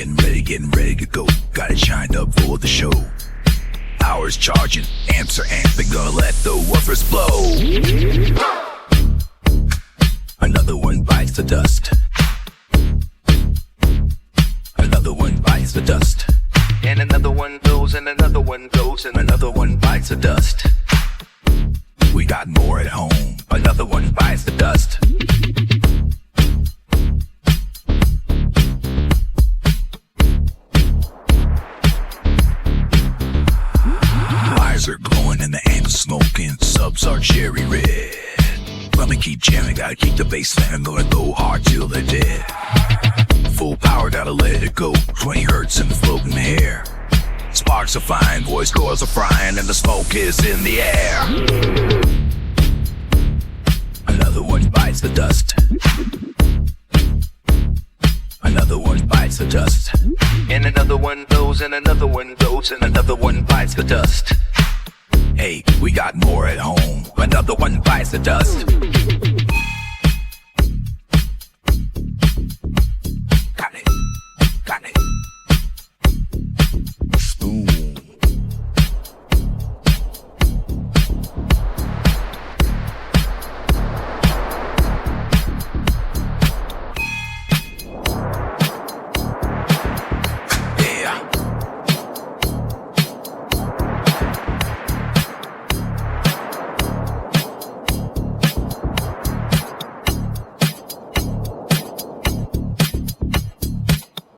getting ready to go. Got it shined up for the show. Hours charging, amps are amping, gonna let the woofers blow. Another one bites the dust. Another one bites the dust. And another one goes, and another one goes, and another one bites the dust. We got more at home. Another one bites the dust. Eyes are glowing and the amps smoking. Subs are cherry red. Let me keep jamming, gotta keep the bass slamming. Gonna go hard till they're dead. Full power, gotta let it go. 20 hertz in the floating air. Sparks are flying, voice cords are frying, and the smoke is in the air. Another one bites the dust. Another one bites the dust. And another one goes, and another one goes, and another one bites the dust. Hey, we got more at home. Another one bites the dust.